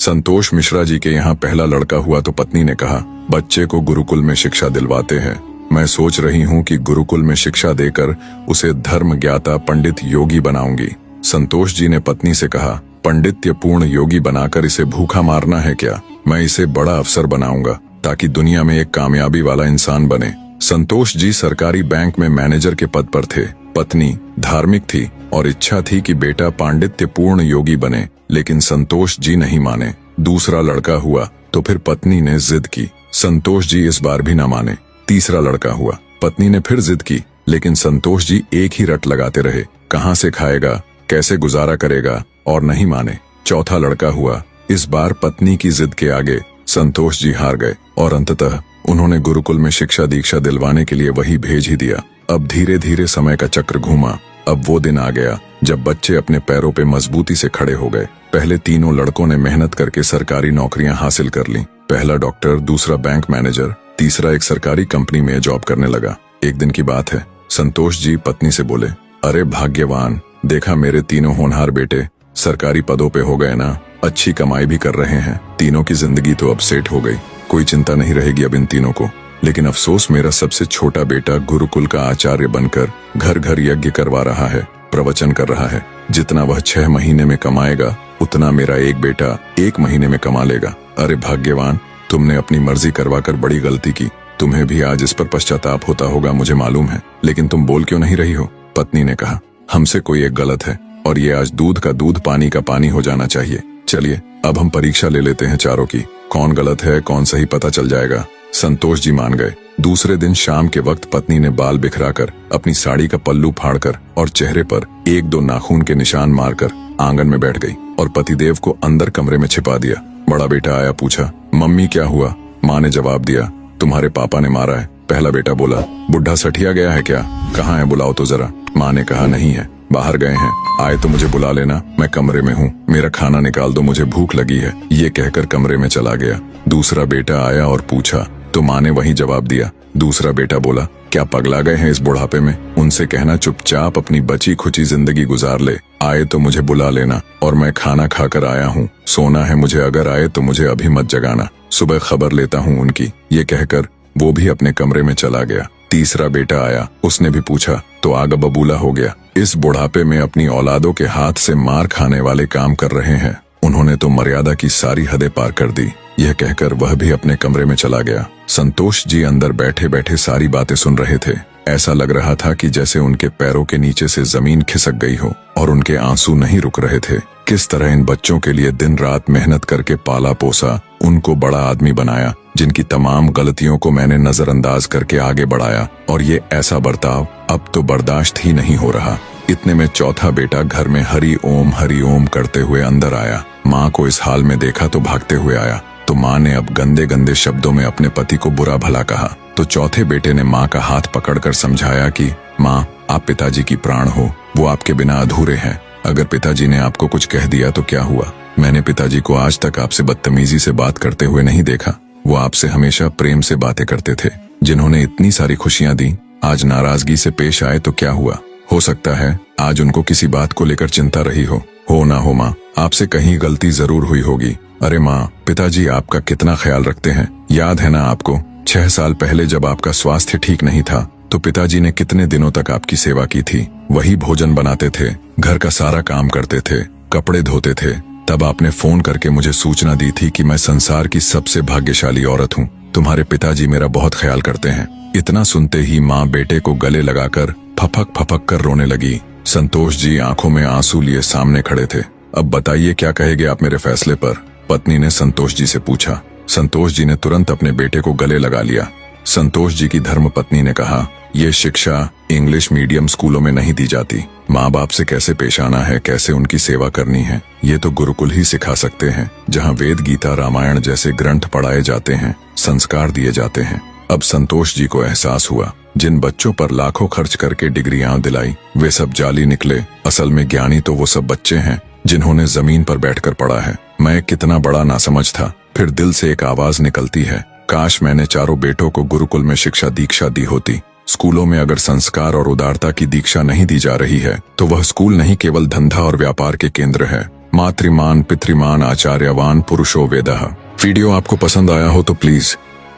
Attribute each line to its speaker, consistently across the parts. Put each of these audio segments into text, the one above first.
Speaker 1: संतोष मिश्रा जी के यहाँ पहला लड़का हुआ तो पत्नी ने कहा, बच्चे को गुरुकुल में शिक्षा दिलवाते हैं। मैं सोच रही हूँ कि गुरुकुल में शिक्षा देकर उसे धर्म ज्ञाता पंडित योगी बनाऊंगी। संतोष जी ने पत्नी से कहा, पंडित्य पूर्ण योगी बनाकर इसे भूखा मारना है क्या? मैं इसे बड़ा अफसर बनाऊंगा ताकि दुनिया में एक कामयाबी वाला इंसान बने। संतोष जी सरकारी बैंक में मैनेजर के पद पर थे। पत्नी धार्मिक थी और इच्छा थी कि बेटा पांडित्य पूर्ण योगी बने, लेकिन संतोष जी नहीं माने। दूसरा लड़का हुआ तो फिर पत्नी ने जिद की। संतोष जी इस बार भी न माने। तीसरा लड़का हुआ, पत्नी ने फिर जिद की, लेकिन संतोष जी एक ही रट लगाते रहे, कहाँ से खाएगा, कैसे गुजारा करेगा, और नहीं माने। चौथा लड़का हुआ। इस बार पत्नी की जिद के आगे संतोष जी हार गए और अंततः उन्होंने गुरुकुल में शिक्षा दीक्षा दिलवाने के लिए वही भेज ही दिया। अब धीरे धीरे समय का चक्र घूमा। अब वो दिन आ गया जब बच्चे अपने पैरों पे मजबूती से खड़े हो गए। पहले तीनों लड़कों ने मेहनत करके सरकारी नौकरियां हासिल कर ली। पहला डॉक्टर, दूसरा बैंक मैनेजर, तीसरा एक सरकारी कंपनी में जॉब करने लगा। एक दिन की बात है, संतोष जी पत्नी से बोले, अरे भाग्यवान, देखा मेरे तीनों होनहार बेटे सरकारी पदों पे हो गए ना, अच्छी कमाई भी कर रहे हैं। तीनों की जिंदगी तो अब सेट हो गई, कोई चिंता नहीं रहेगी अब इन तीनों को। लेकिन अफसोस, मेरा सबसे छोटा बेटा गुरुकुल का आचार्य बनकर घर घर यज्ञ करवा रहा है, प्रवचन कर रहा है। जितना वह 6 महीने में कमाएगा उतना मेरा एक बेटा 1 महीने में कमा लेगा। अरे भाग्यवान, तुमने अपनी मर्जी करवा कर बड़ी गलती की। तुम्हें भी आज इस पर पश्चाताप होता होगा, मुझे मालूम है, लेकिन तुम बोल क्यों नहीं रही हो? पत्नी ने कहा, हमसे कोई एक गलत है और ये आज दूध का दूध पानी का पानी हो जाना चाहिए। चलिए अब हम परीक्षा ले लेते हैं चारों की, कौन गलत है कौन सही पता चल जाएगा। संतोष जी मान गए। दूसरे दिन शाम के वक्त पत्नी ने बाल बिखराकर, अपनी साड़ी का पल्लू फाड़कर और चेहरे पर 1-2 नाखून के निशान मारकर आंगन में बैठ गई और पतिदेव को अंदर कमरे में छिपा दिया। बड़ा बेटा आया, पूछा, मम्मी क्या हुआ? माँ ने जवाब दिया, तुम्हारे पापा ने मारा है। पहला बेटा बोला, बुढ़ा सठिया गया है क्या? कहाँ है, बुलाओ तो जरा। माँ ने कहा, नहीं है, बाहर गए हैं, आए तो मुझे बुला लेना, मैं कमरे में हूँ, मेरा खाना निकाल दो, मुझे भूख लगी है। ये कहकर कमरे में चला गया। दूसरा बेटा आया और पूछा तो माँ ने वही जवाब दिया। दूसरा बेटा बोला, क्या पगला गए हैं इस बुढ़ापे में? उनसे कहना चुपचाप अपनी बची खुची जिंदगी गुजार ले, आए तो मुझे बुला लेना, और मैं खाना खाकर आया हूँ, सोना है मुझे, अगर आए तो मुझे अभी मत जगाना, सुबह खबर लेता हूँ उनकी। ये कहकर वो भी अपने कमरे में चला गया। तीसरा बेटा आया, उसने भी पूछा तो आग बबूला हो गया। इस बुढ़ापे में अपनी औलादों के हाथ से मार खाने वाले काम कर रहे हैं, उन्होंने तो मर्यादा की सारी हदें पार कर दी। यह कहकर वह भी अपने कमरे में चला गया। संतोष जी अंदर बैठे बैठे सारी बातें सुन रहे थे। ऐसा लग रहा था कि जैसे उनके पैरों के नीचे से जमीन खिसक गई हो और उनके आंसू नहीं रुक रहे थे। किस तरह इन बच्चों के लिए दिन रात मेहनत करके पाला पोसा, उनको बड़ा आदमी बनाया, जिनकी तमाम गलतियों को मैंने नजरअंदाज करके आगे बढ़ाया, और ये ऐसा बर्ताव अब तो बर्दाश्त ही नहीं हो रहा। इतने में चौथा बेटा घर में हरि ओम करते हुए अंदर आया। माँ को इस हाल में देखा तो भागते हुए आया, तो माँ ने अब गंदे गंदे शब्दों में अपने पति को बुरा भला कहा। तो चौथे बेटे ने माँ का हाथ पकड़कर समझाया कि माँ, आप पिताजी की प्राण हो, वो आपके बिना अधूरे हैं। अगर पिताजी ने आपको कुछ कह दिया तो क्या हुआ? मैंने पिताजी को आज तक आपसे बदतमीजी से बात करते हुए नहीं देखा। वो आपसे हमेशा प्रेम से बातें करते थे। जिन्होंने इतनी सारी खुशियां दी, आज नाराजगी से पेश आए तो क्या हुआ? हो सकता है आज उनको किसी बात को लेकर चिंता रही हो ना हो माँ, आपसे कहीं गलती जरूर हुई होगी। अरे माँ, पिताजी आपका कितना ख्याल रखते हैं, याद है ना आपको? 6 साल पहले जब आपका स्वास्थ्य ठीक नहीं था तो पिताजी ने कितने दिनों तक आपकी सेवा की थी। वही भोजन बनाते थे, घर का सारा काम करते थे, कपड़े धोते थे। तब आपने फोन करके मुझे सूचना दी थी कि मैं संसार की सबसे भाग्यशाली औरत हूँ, तुम्हारे पिताजी मेरा बहुत ख्याल करते हैं। इतना सुनते ही माँ बेटे को गले लगाकर फपक कर रोने लगी। संतोष जी आंखों में आंसू लिए सामने खड़े थे। अब बताइए क्या कहेंगे आप मेरे फैसले पर? पत्नी ने संतोष जी से पूछा। संतोष जी ने तुरंत अपने बेटे को गले लगा लिया। संतोष जी की धर्मपत्नी ने कहा, ये शिक्षा इंग्लिश मीडियम स्कूलों में नहीं दी जाती। माँ बाप से कैसे पेश आना है, कैसे उनकी सेवा करनी है, ये तो गुरुकुल ही सिखा सकते हैं, जहाँ वेद गीता रामायण जैसे ग्रंथ पढ़ाए जाते हैं, संस्कार दिए जाते हैं। अब संतोष जी को एहसास हुआ, जिन बच्चों पर लाखों खर्च करके डिग्रियां दिलाई, वे सब जाली निकले। असल में ज्ञानी तो वो सब बच्चे हैं जिन्होंने जमीन पर बैठकर पढ़ा है। मैं कितना बड़ा नासमझ था। फिर दिल से एक आवाज निकलती है, काश मैंने चारों बेटों को गुरुकुल में शिक्षा दीक्षा दी होती। स्कूलों में अगर संस्कार और उदारता की दीक्षा नहीं दी जा रही है तो वह स्कूल नहीं, केवल धंधा और व्यापार के केंद्र है। मातृमान पितृमान आचार्यवान पुरुषो वेदः। वीडियो आपको पसंद आया हो तो प्लीज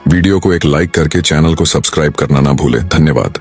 Speaker 1: वीडियो को एक लाइक करके चैनल को सब्सक्राइब करना ना भूले। धन्यवाद।